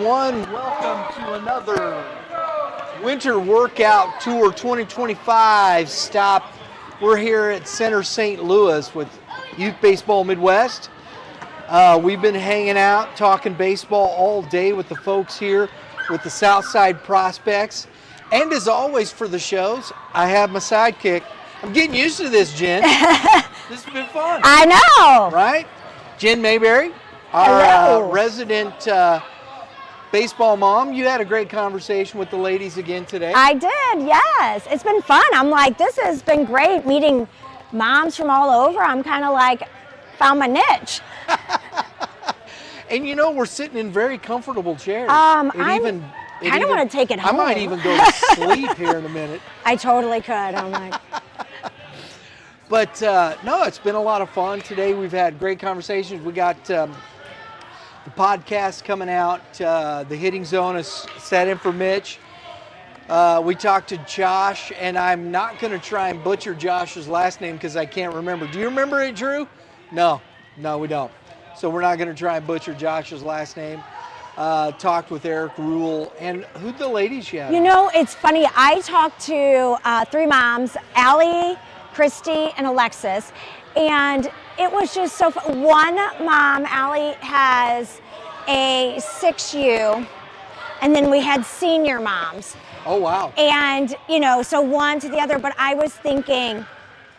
everyone. Welcome to another Winter Workout Tour 2025 stop. We're here at Center St. Louis with Youth Baseball Midwest. We've been hanging out, talking baseball all day with the folks here with the Southside Prospects. And as always for the shows, I have my sidekick. I'm getting used to this, Jen. This has been fun. I know. Right? Jen Mayberry, our resident baseball mom. You had a great conversation with the ladies again today. I did, yes. It's been fun. I'm like, this has been great meeting moms from all over. I'm kind of like, found my niche. And you know, we're sitting in very comfortable chairs. I kind of want to take it home. I might even go to sleep here in a minute. I totally could. I'm like. But no, it's been a lot of fun today. We've had great conversations. We got the podcast coming out. The Hitting Zone is set in for Mitch. We talked to Josh, and I'm not going to try and butcher Josh's last name because I can't remember. Do you remember it, Drew? No, we don't. So we're not going to try and butcher Josh's last name. Talked with Eric Rule. And who'd the ladies you have? You know, it's funny. I talked to three moms, Allie, Christy, and Alexis. And it was just so fun. One mom, Allie, has a 6U. And then we had senior moms. Oh, wow. And, you know, so one to the other. But I was thinking,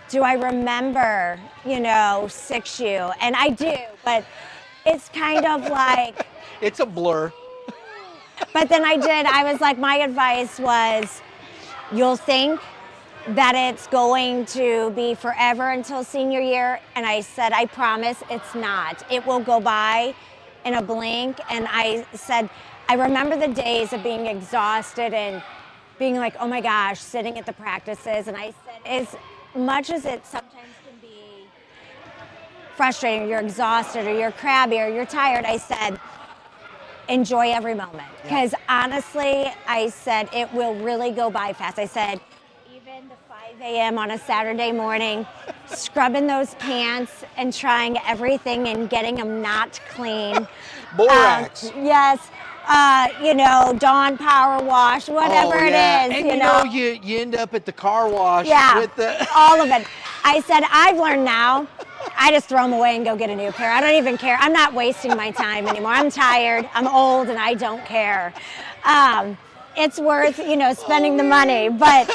do I remember, 6U? And I do, but it's kind of like. It's a blur. But then I was like, my advice was, you'll think that it's going to be forever until senior year. And I said, I promise it's not. It will go by in a blink. And I said, I remember the days of being exhausted and being like, oh my gosh, sitting at the practices. And I said, as much as it sometimes can be frustrating, you're exhausted or you're crabby or you're tired, I said, enjoy every moment. Because honestly, I said, it will really go by fast. I said, even the 5 a.m. on a Saturday morning, scrubbing those pants and trying everything and getting them not clean. Borax. Yes. Dawn power wash, whatever it is. And you end up at the car wash with the all of it. I said, I've learned now, I just throw them away and go get a new pair. I don't even care. I'm not wasting my time anymore. I'm tired, I'm old, and I don't care. It's worth, spending the money. But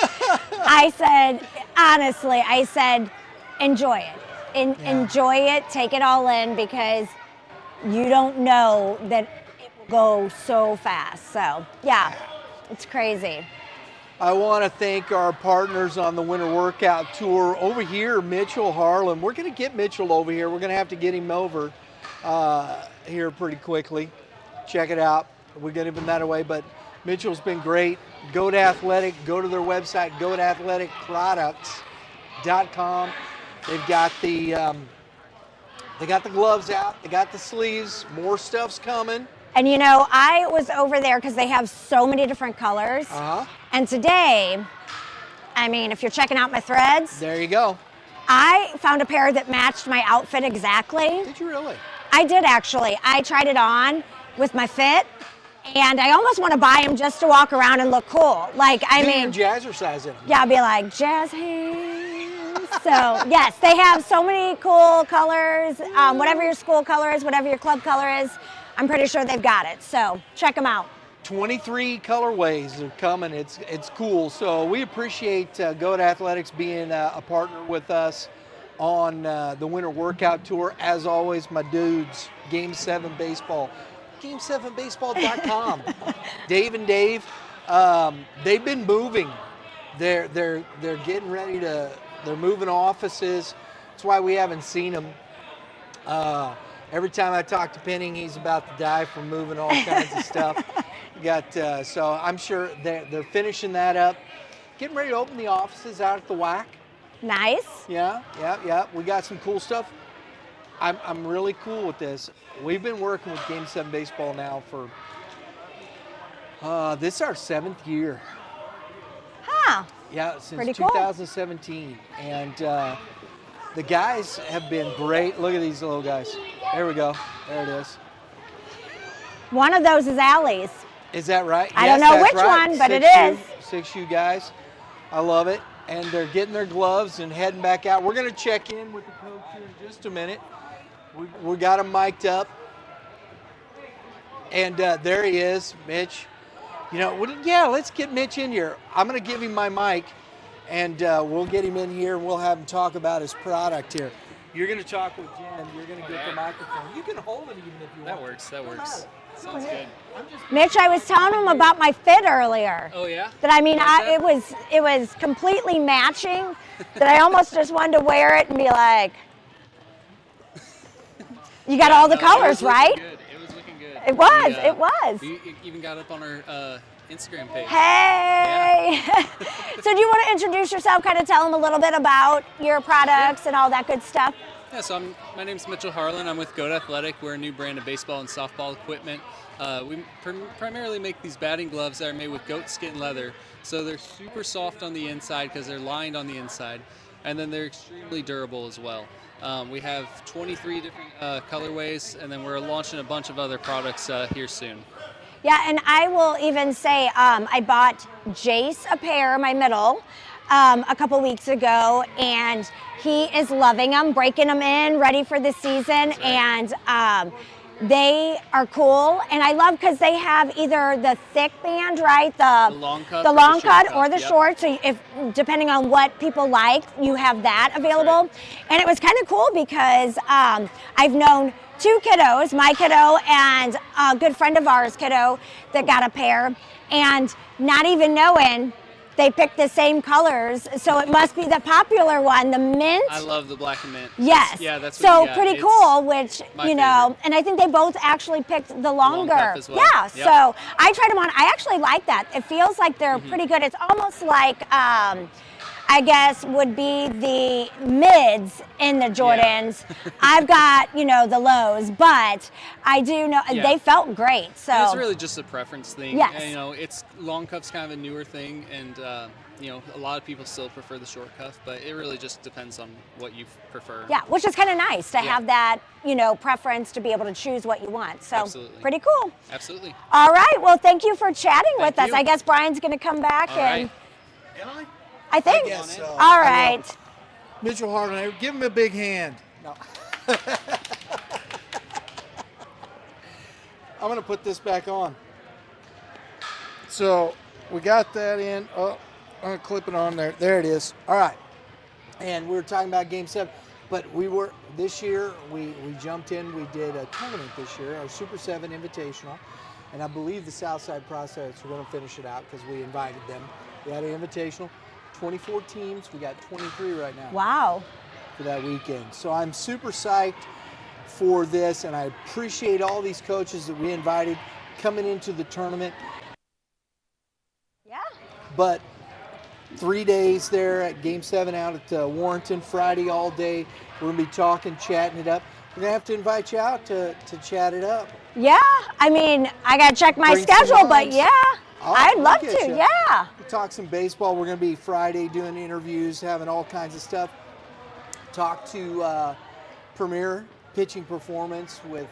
I said, honestly, enjoy it. Enjoy it, take it all in, because you don't know that go so fast. So it's crazy. I want to thank our partners on the Winter Workout Tour over here, Mitchell Harlan. We're going to get Mitchell over here. We're going to have to get him over here pretty quickly. Check it out. We're going to give him that away. But Mitchell's been great. Goat Athletic. Go to their website, GOATathleticproducts.com. They've got the gloves out. They got the sleeves. More stuff's coming. And I was over there because they have so many different colors. And today, if you're checking out my threads. There you go. I found a pair that matched my outfit exactly. Did you really? I did, actually. I tried it on with my fit, and I almost want to buy them just to walk around and look cool. Jazzercise in them. Yeah, I'll be like, jazz hands. So, yes, they have so many cool colors. Whatever your school color is, whatever your club color is, I'm pretty sure they've got it. So, check them out. 23 colorways are coming. It's cool. So we appreciate Goat Athletics being a partner with us on the Winter Workout Tour. As always, my dudes, Game 7 Baseball, Game7Baseball.com. Dave and Dave, they've been moving. They're getting ready to. They're moving offices. That's why we haven't seen them. Every time I talk to Penning, he's about to die from moving all kinds of stuff. So I'm sure they're finishing that up. Getting ready to open the offices out at the WAC. Nice. Yeah. We got some cool stuff. I'm really cool with this. We've been working with Game 7 Baseball now for, this is our 7th year. Huh. Yeah, since Pretty cool. 2017. And the guys have been great. Look at these little guys. There we go. There it is. One of those is Allie's. Is that right? I Yes, don't know that's which right. one, but it 6U, is. 6U guys. I love it. And they're getting their gloves and heading back out. We're going to check in with the coach here in just a minute. We got him mic'd up. And there he is, Mitch. You know, let's get Mitch in here. I'm going to give him my mic, and we'll get him in here, and we'll have him talk about his product here. You're going to talk with Jen. You're going to get the microphone. You can hold it even if you want. That works. Sounds good. Mitch, I was telling him about my fit earlier. Oh yeah? That I mean, it was completely matching. That I almost just wanted to wear it and be like, you got all the colors, right? Good. It was looking good. It was. We even got up on our Instagram page. Hey! Yeah. So do you want to introduce yourself, kind of tell them a little bit about your products and all that good stuff? Yeah, so my name's Mitchell Harlan. I'm with GOAThletics. We're a new brand of baseball and softball equipment. We primarily make these batting gloves that are made with goat skin leather. So they're super soft on the inside because they're lined on the inside. And then they're extremely durable as well. We have 23 different colorways, and then we're launching a bunch of other products here soon. Yeah, and I will even say I bought Jace a pair, my middle, a couple weeks ago, and he is loving them, breaking them in, ready for the season, That's right. and they are cool, and I love because they have either the thick band, right, the long cut, the long cut, or short the yep. short. So if depending on what people like, you have that available. Right. And it was kind of cool because I've known two kiddos, my kiddo and a good friend of ours kiddo, that got a pair, and not even knowing. They picked the same colors, so it must be the popular one, the mint. I love the black and mint. Yes. Yeah, that's so what you got. pretty It's cool, which, my you know, favorite. and I think they both actually picked the longer. Long cuff as well. Yeah, Yep. so I tried them on. I actually like that. It feels like they're pretty good. It's almost like, I guess, would be the mids in the Jordans. I've got, you know, the lows, but I do know they felt great. So And it's really just a preference thing. Yes. And, you know, it's long cuff's kind of a newer thing, and you know, a lot of people still prefer the short cuff, but it really just depends on what you prefer. yeah, which is kind of nice to have that, you know, preference to be able to choose what you want. So Absolutely. pretty cool. Absolutely. All right. Well, thank you for chatting with Thank us. you. I guess Brian's going to come back All and right. Am I? I think. I guess so. All right. Mitchell Harlan, give him a big hand. No. I'm going to put this back on. So we got that in. Oh, I'm going to clip it on there. There it is. All right. And we were talking about Game 7, but this year, we jumped in. We did a tournament this year, our Super 7 Invitational. And I believe the Southside Prospects were going to finish it out because we invited them. We had an invitational. 24 teams. We got 23 right now. Wow. For that weekend. So I'm super psyched for this, and I appreciate all these coaches that we invited coming into the tournament. Yeah. But 3 days there at Game 7 out at Warrenton, Friday all day. We're going to be talking, chatting it up. We're going to have to invite you out to chat it up. Yeah. I mean, I got to check my Bring some schedule, but lines. yeah, I'd love get to. you. Yeah. We'll talk some baseball. We're going to be Friday doing interviews, having all kinds of stuff. Talk to Premier Pitching Performance with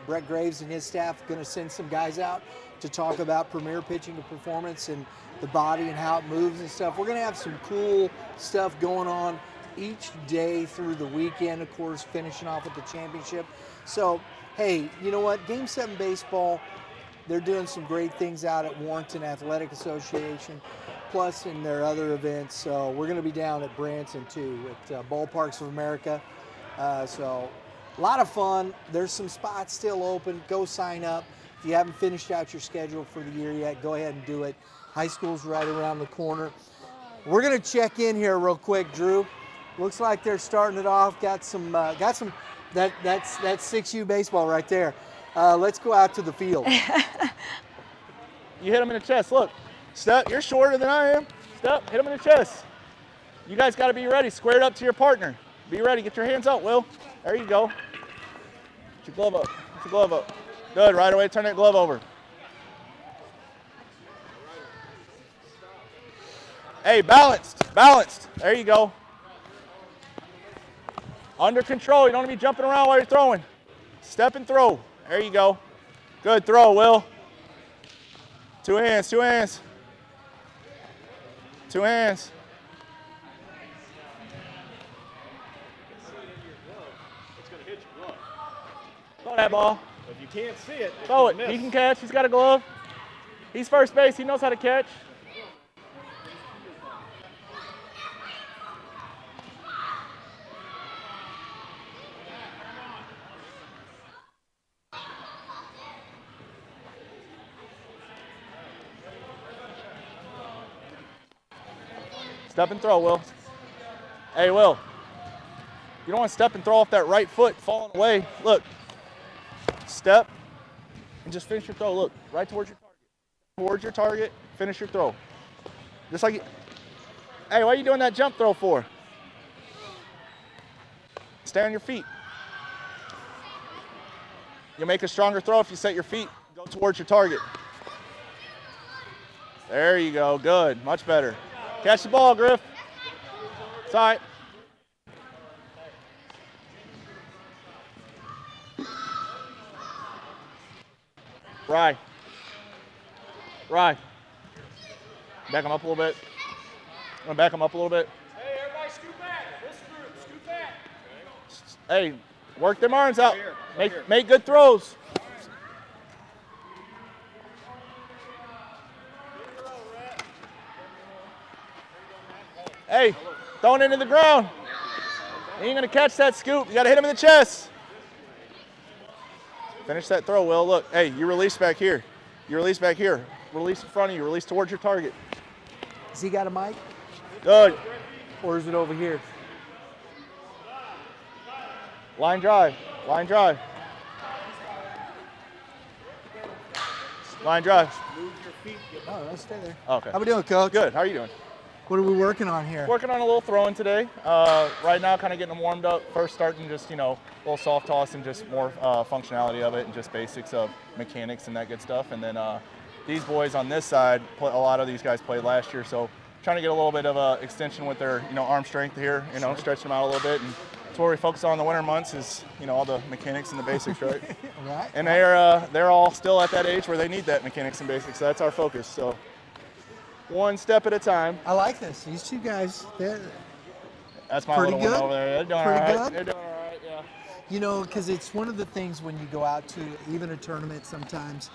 Brett Graves and his staff. Going to send some guys out to talk about Premier Pitching Performance and the body and how it moves and stuff. We're going to have some cool stuff going on each day through the weekend, of course, finishing off with the championship. So, hey, you know what? Game 7 baseball, they're doing some great things out at Warrenton Athletic Association, plus in their other events. So we're going to be down at Branson, too, at Ballparks of America. So a lot of fun. There's some spots still open. Go sign up. If you haven't finished out your schedule for the year yet, go ahead and do it. High school's right around the corner. We're going to check in here real quick, Drew. Looks like they're starting it off. Got some. That's 6U baseball right there. Let's go out to the field. You hit him in the chest. Look, step. You're shorter than I am. Step. Hit him in the chest. You guys got to be ready. Square it up to your partner. Be ready. Get your hands out, Will. There you go. Get your glove up. Get your glove up. Good. Right away. Turn that glove over. Hey, balanced. Balanced. There you go. Under control. You don't want to be jumping around while you're throwing. Step and throw. There you go. Good throw, Will. Two hands, two hands. Two hands. Throw that ball. If you can't see it, Throw it. miss. He can catch. He's got a glove. He's first base. He knows how to catch. Step and throw, Will. Hey, Will. You don't want to step and throw off that right foot falling away. Look. Step and just finish your throw. Look, right towards your target. Towards your target, finish your throw. Just like, hey, what are you doing that jump throw for? Stay on your feet. You'll make a stronger throw if you set your feet, go towards your target. There you go, good, much better. Catch the ball, Griff. It's all right. Rye. Back him up a little bit. I'm gonna back him up a little bit. Hey, everybody scoot back. This group, scoot back. Hey, work them arms out. Right here. Make good throws. Hey, throwing into the ground. He ain't gonna catch that scoop. You gotta hit him in the chest. Finish that throw, Will. Look, hey, you release back here. You release back here. Release in front of you. Release towards your target. Has he got a mic? Good. Or is it over here? Line drive. Line drive. Line drive. Oh, let's stay there. Okay. How we doing, Coach? Good. How are you doing? What are we working on here? Working on a little throwing today. Right now, kind of getting them warmed up. First starting just, a little soft toss and just more functionality of it and just basics of mechanics and that good stuff. And then these boys on this side, a lot of these guys played last year, so trying to get a little bit of a extension with their, arm strength here, stretching them out a little bit. And that's what we focus on in the winter months is, all the mechanics and the basics, right? Right. And they're all still at that age where they need that mechanics and basics, so that's our focus. So one step at a time. I like this. These two guys, That's my pretty little good. one over there. They're doing Pretty all right. good. They're doing all right, yeah. because it's one of the things when you go out to even a tournament sometimes,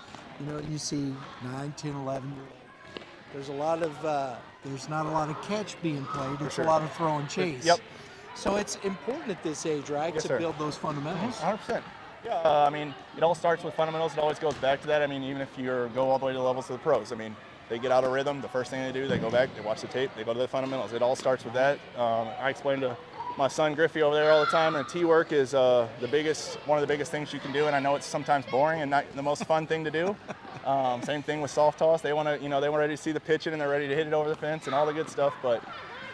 you see 9, 10, 11-year-olds. There's there's not a lot of catch being played. It's sure. a lot of throw and chase. Yep. So it's important at this age, right, Yes, to sir. build those fundamentals. 100%. Yeah, it all starts with fundamentals. It always goes back to that. Even if you go all the way to the levels of the pros, they get out of rhythm. The first thing they do, they go back, they watch the tape, they go to the fundamentals. It all starts with that. I explain to my son Griffey over there all the time, and T-work is one of the biggest things you can do. And I know it's sometimes boring and not the most fun thing to do. Same thing with soft toss. They want to, they want ready to see the pitching and they're ready to hit it over the fence and all the good stuff. But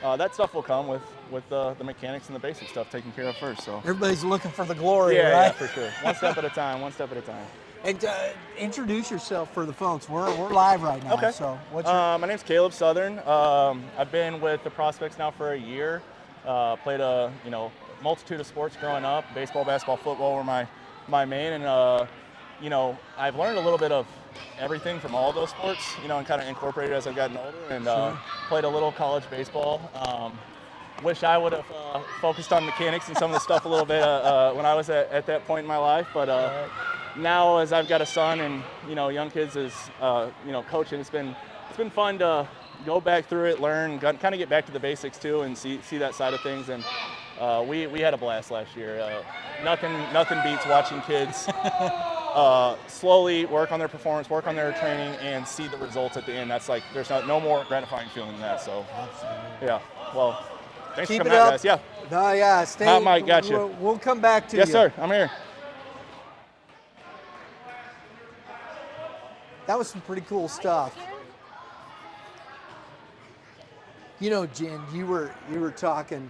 that stuff will come with the mechanics and the basic stuff taken care of first. So Everybody's looking for the glory, yeah, right? yeah, for sure. One step at a time. One step at a time. And introduce yourself for the folks. We're live right now. Okay. So what's your My name's Caleb Southern. I've been with the Prospects now for a year. Played a multitude of sports growing up. Baseball, basketball, football were my main, and I've learned a little bit of everything from all those sports. And kind of incorporated as I've gotten older. And played a little college baseball. Wish I would have focused on mechanics and some of the stuff a little bit when I was at that point in my life, but. Now, as I've got a son and young kids, as coaching, it's been fun to go back through it, learn, kind of get back to the basics too, and see that side of things. And we had a blast last year. Nothing beats watching kids slowly work on their performance, work on their training, and see the results at the end. That's there's no more gratifying feeling than that. So, yeah. Well, thanks Keep for it coming out, up. guys. Yeah. No, yeah, stay. Hot mic, gotcha. We'll come back to you. Yes, sir. I'm here. That was some pretty cool stuff. Jen, you were talking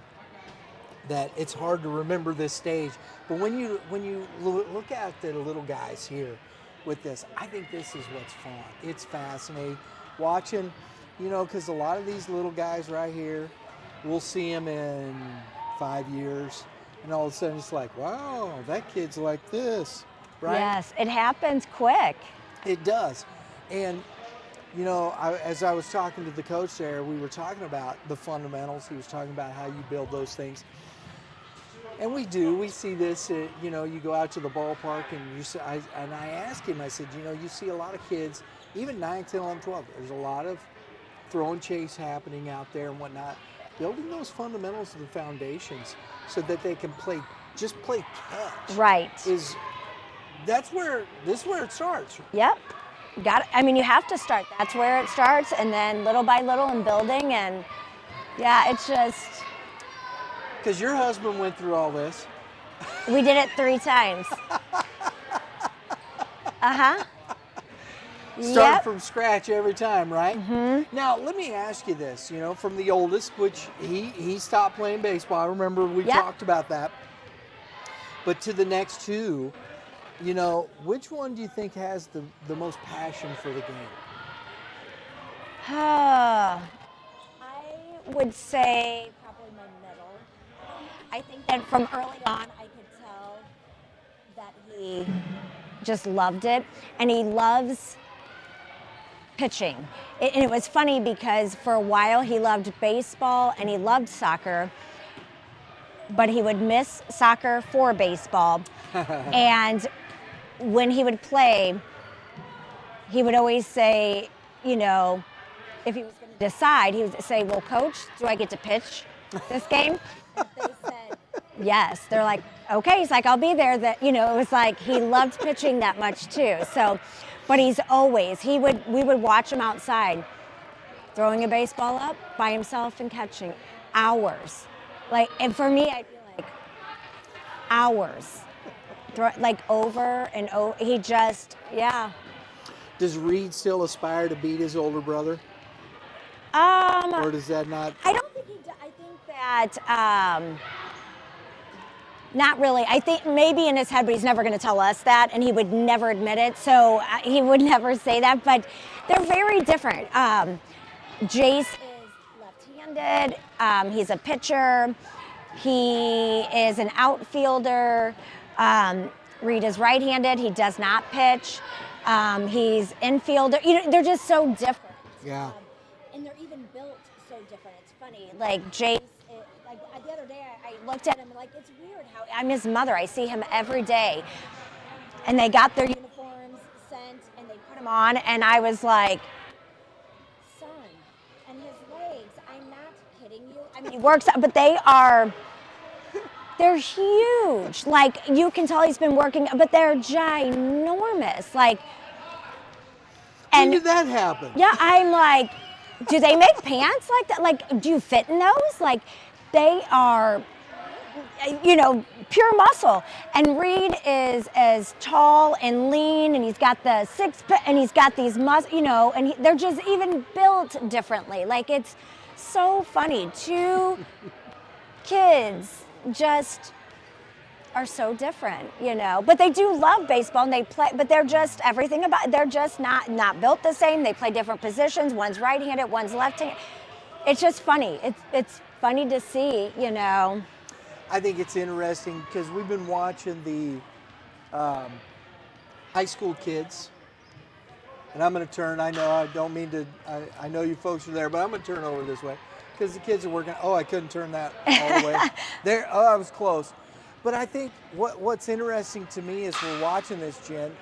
that it's hard to remember this stage, but when you look at the little guys here with this, I think this is what's fun. It's fascinating watching, because a lot of these little guys right here, we'll see them in 5 years, and all of a sudden it's like, wow, that kid's like this. right? Yes, it happens quick. It does. And, you know, as I was talking to the coach there, we were talking about the fundamentals. He was talking about how you build those things. And we do. We see this, you know, you go out to the ballpark and I asked him, I said, you know, you see a lot of kids, even 9, 10, 11, 12, there's a lot of throw and chase happening out there and whatnot. Building those fundamentals and the foundations so that they can play catch. Right. This is where it starts. Yep. Got it. I mean, you have to start. That's where it starts, and then little by little and building, and yeah, it's just. Because your husband went through all this. We did it 3 times. Start from scratch every time, right? Mm-hmm. Now, let me ask you this, you know, from the oldest, which he stopped playing baseball. I remember we talked about that. But to the next 2, you know, which one do you think has the most passion for the game? I would say probably my middle. I think that from early on, I could tell that he just loved it, and he loves pitching. And it was funny because for a while he loved baseball and he loved soccer, but he would miss soccer for baseball. And when he would play, he would always say, you know, if he was going to decide, he would say, well, coach, do I get to pitch this game? And they said, yes. They're like, okay. He's like, I'll be there. That, you know, it was like he loved pitching that much too. So, but we would watch him outside throwing a baseball up by himself and catching hours. Like, and for me, I'd be like, hours. Like over and over. He just, yeah. Does Reed still aspire to beat his older brother? Or does that not? I don't think he does. I think that, not really. I think maybe in his head, but he's never going to tell us that, and he would never admit it, so he would never say that, but they're very different. Jace is left-handed. He's a pitcher. He is an outfielder. Reed is right-handed. He does not pitch. He's infielder. You know, they're just so different. Yeah. And they're even built so different. It's funny. Like Jace, like the other day, I looked at him and like it's weird how I'm his mother. I see him every day, and they got their uniforms sent and they put him on, and I was like, son, and his legs. I'm not kidding you. I mean, he works out, but they're huge. Like you can tell he's been working, but they're ginormous. Like, When did that happen? Yeah, I'm like, do they make pants like that? Like, do you fit in those? Like, they are, you know, pure muscle. And Reed is as tall and lean, and he's got the and he's got these muscles, you know, and they're just even built differently. Like, it's so funny. 2 kids just are so different, you know, but they do love baseball and they play, but they're just they're just not built the same. They play different positions. One's right-handed, one's left-handed. It's just funny. It's funny to see, you know. I think it's interesting because we've been watching the high school kids, and I'm going to turn. I know I don't mean to. I know you folks are there, but I'm going to turn over this way because the kids are working. Oh, I couldn't turn that all the way. There. Oh, I was close. But I think what's interesting to me as we're watching this, Jen,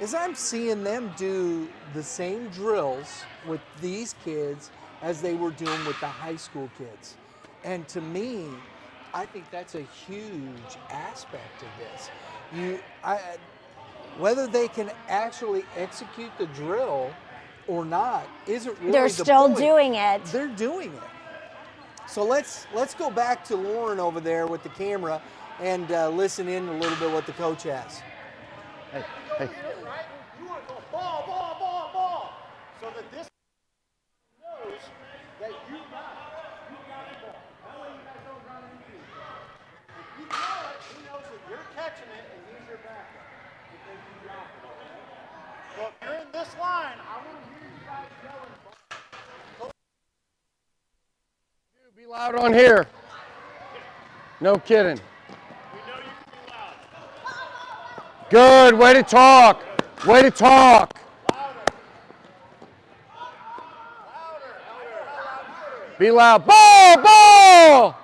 is I'm seeing them do the same drills with these kids as they were doing with the high school kids. And to me, I think that's a huge aspect of this. Whether they can actually execute the drill or not isn't really They're the still point. doing it. They're doing it. So let's go back to Lauren over there with the camera and listen in a little bit what the coach has. Hey. You want to go ball, so that this knows that you got the ball. That way you guys don't run into each other. If you throw it, he knows that you're catching it and he's your backup. Because you drop it. So if you're in this line, I want to hear you guys yelling ball. Be loud on here. No kidding. We know you can be loud. Good, way to talk. Way to talk. Be loud. Ball, ball.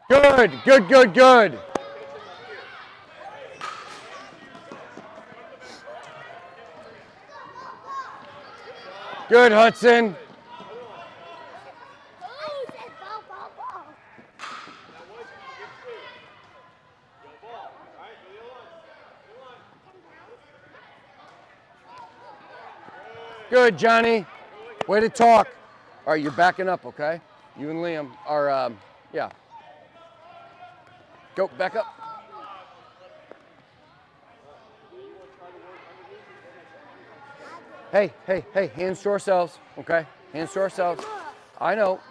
Good, good, good, good. Good, Hudson. Good, Johnny. Way to talk. All right, you're backing up, okay? You and Liam are, yeah. Go, back up. Hey, hey, hey, hands to ourselves, okay? Hands to ourselves. I know.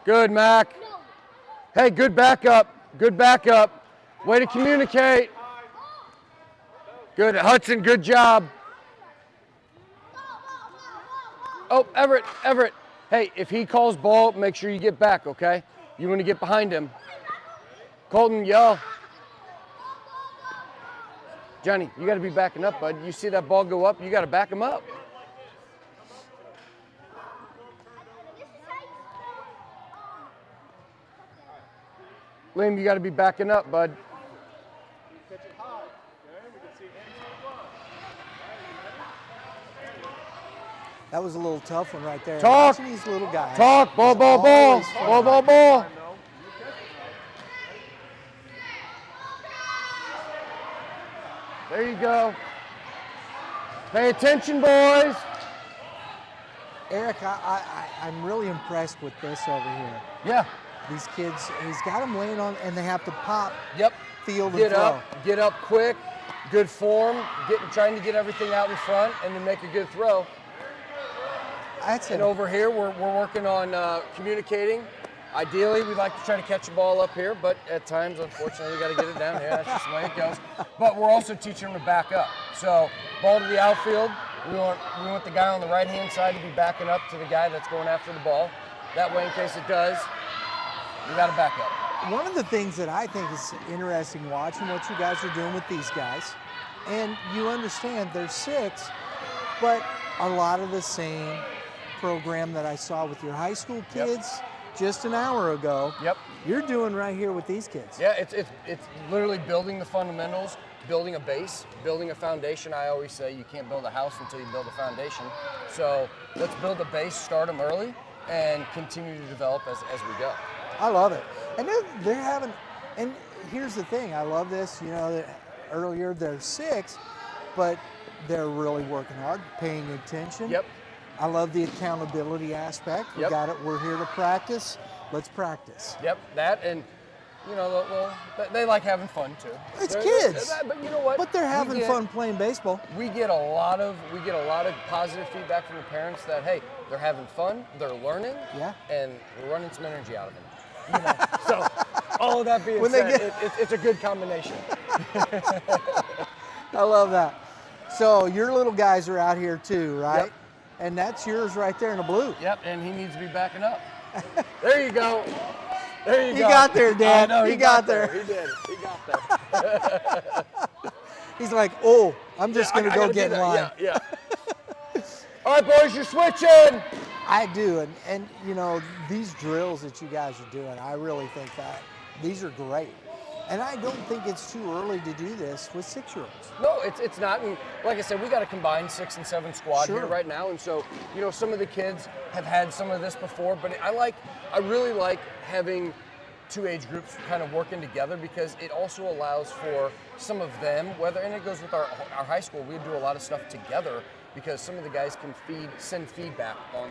Good, Mac. Hey, good backup. Good backup. Way to communicate. Good, Hudson, good job. Oh, Everett, Everett. Hey, if he calls ball, make sure you get back, okay? You want to get behind him. Colton, yell. Johnny, you got to be backing up, bud. You see that ball go up, you got to back him up. Liam, you got to be backing up, bud. That was a little tough one right there. Talk. Watching these little guys. Talk. Ball, is ball, ball. always fun. Ball, ball, ball. There you go. Pay attention, boys. Eric, I'm really impressed with this over here. Yeah. These kids, he's got them laying on, and they have to pop, Yep. field, and Get throw. get up quick, good form, trying to get everything out in front, and then make a good throw. That's And it. over here, we're working on communicating. Ideally, we'd like to try to catch a ball up here, but at times, unfortunately, we got to get it down here. That's just the way it goes. But we're also teaching them to back up. So, ball to the outfield. We want the guy on the right-hand side to be backing up to the guy that's going after the ball. That way, in case it does, we got to back up. One of the things that I think is interesting watching what you guys are doing with these guys, and you understand they're 6, but a lot of the same program that I saw with your high school kids just an hour ago. Yep. You're doing right here with these kids. Yeah, it's literally building the fundamentals, building a base, building a foundation. I always say you can't build a house until you build a foundation. So let's build a base, start them early, and continue to develop as we go. I love it. And they're having, and here's the thing, I love this, you know, that earlier they're 6, but they're really working hard, paying attention. Yep. I love the accountability aspect. We Yep. got it. We're here to practice. Let's practice. Yep, that, and you know, they like having fun too. It's kids. But you know what? But they're having fun playing baseball. We get a lot of positive feedback from the parents that, hey, they're having fun, they're learning, Yeah. and we're running some energy out of them. You know? So all of that being When they said, it's a good combination. I love that. So your little guys are out here too, right? Yep. And that's yours right there in the blue. Yep, and he needs to be backing up. There you go. There you He go. got there, Dad. I know, He got there. He did. He got there. He's like, oh, I'm just Yeah, going to I go gotta get do in that. line. Yeah. All right, boys, you're switching. I do. And, you know, these drills that you guys are doing, I really think that these are great. And I don't think it's too early to do this with 6-year-olds. No, it's not. And like I said, we got a combined 6 and 7 squad Sure. here right now. And so, you know, some of the kids have had some of this before, but I really like having 2 age groups kind of working together, because it also allows for some of them, and it goes with our high school, we do a lot of stuff together, because some of the guys can send feedback on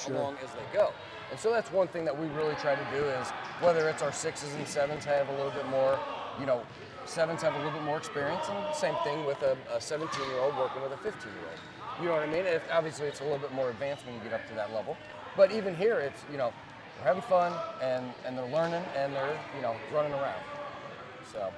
along as they go. And so that's one thing that we really try to do, is whether it's our 6s and 7s have a little bit more, 7s have a little bit more experience, and the same thing with a 17-year-old working with a 15-year-old. You know what I mean? Obviously, it's a little bit more advanced when you get up to that level. But even here, it's, we're having fun, and they're learning, and they're, running around. So.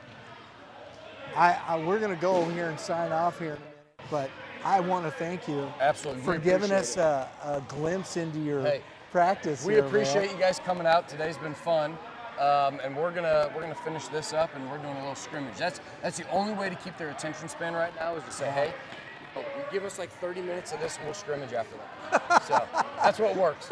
We're going to go over here and sign off here in a minute, but I want to thank you Absolutely. for giving us a glimpse into your practice. We here, appreciate man. you guys coming out. Today's been fun. and we're gonna finish this up, and we're doing a little scrimmage. That's the only way to keep their attention span right now is to say, hey, give us like 30 minutes of this, and we'll scrimmage after that. So that's what works.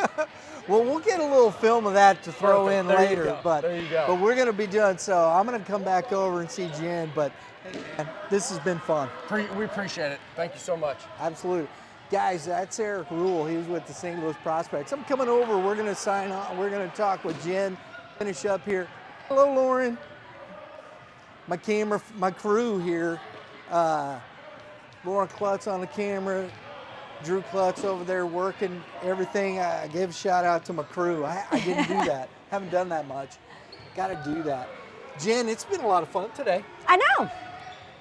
Well, we'll get a little film of that to throw Perfect. in There you later, go. but There you go. but we're gonna be doing so. I'm gonna come back over and see Jen, but hey, man, this has been fun. We appreciate it. Thank you so much. Absolutely. Guys, that's Eric Rule. He was with the St. Louis Prospects. I'm coming over. We're going to sign on. We're going to talk with Jen, finish up here. Hello, Lauren. My crew here. Lauren Klutz on the camera. Drew Klutz over there working everything. I gave a shout out to my crew. I didn't do that. Haven't done that much. Got to do that. Jen, it's been a lot of fun today. I know.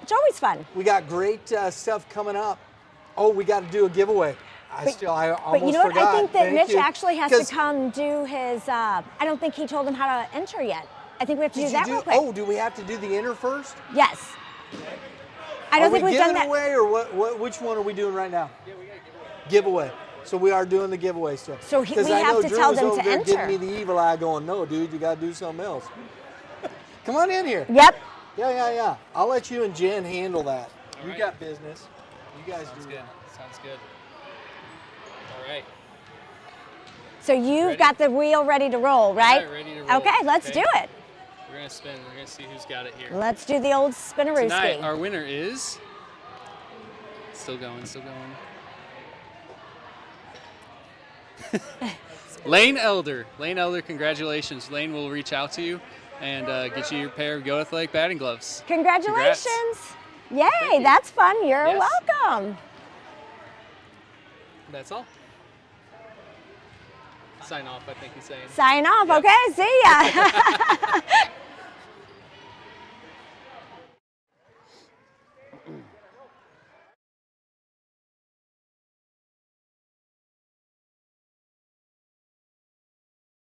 It's always fun. We got great stuff coming up. Oh, we got to do a giveaway. I almost But you know what? forgot. I think that Thank Mitch you. actually has 'Cause to come do his. I don't think he told him how to enter yet. I think we have to do did that you real quick. Oh, do we have to do the enter first? Yes. I don't Are think we we've done giving that. away or what? Which one are we doing right now? Yeah, we got giveaway. So we are doing the giveaway still. So Because we I have know to Drew tell was them over to there enter. giving me the evil eye, going, "No, dude, you got to do something else." Come on in here. Yep. Yeah. I'll let you and Jen handle that. All You right. got business. You guys Sounds do good. that. Sounds good. All right. So you've Ready? got the wheel ready to roll, right? Yeah, ready to roll. Okay, let's do it. We're gonna spin. We're gonna see who's got it here. Let's do the old spinarooski. Tonight, our winner is still going. Lane Elder. Lane Elder, congratulations. Lane will reach out to you and get you your pair of GOAThletics batting gloves. Congratulations. Yay, you. that's fun. You're Yes. welcome. That's all. Sign off, I think he's saying. Sign off. Yep. Okay, see ya.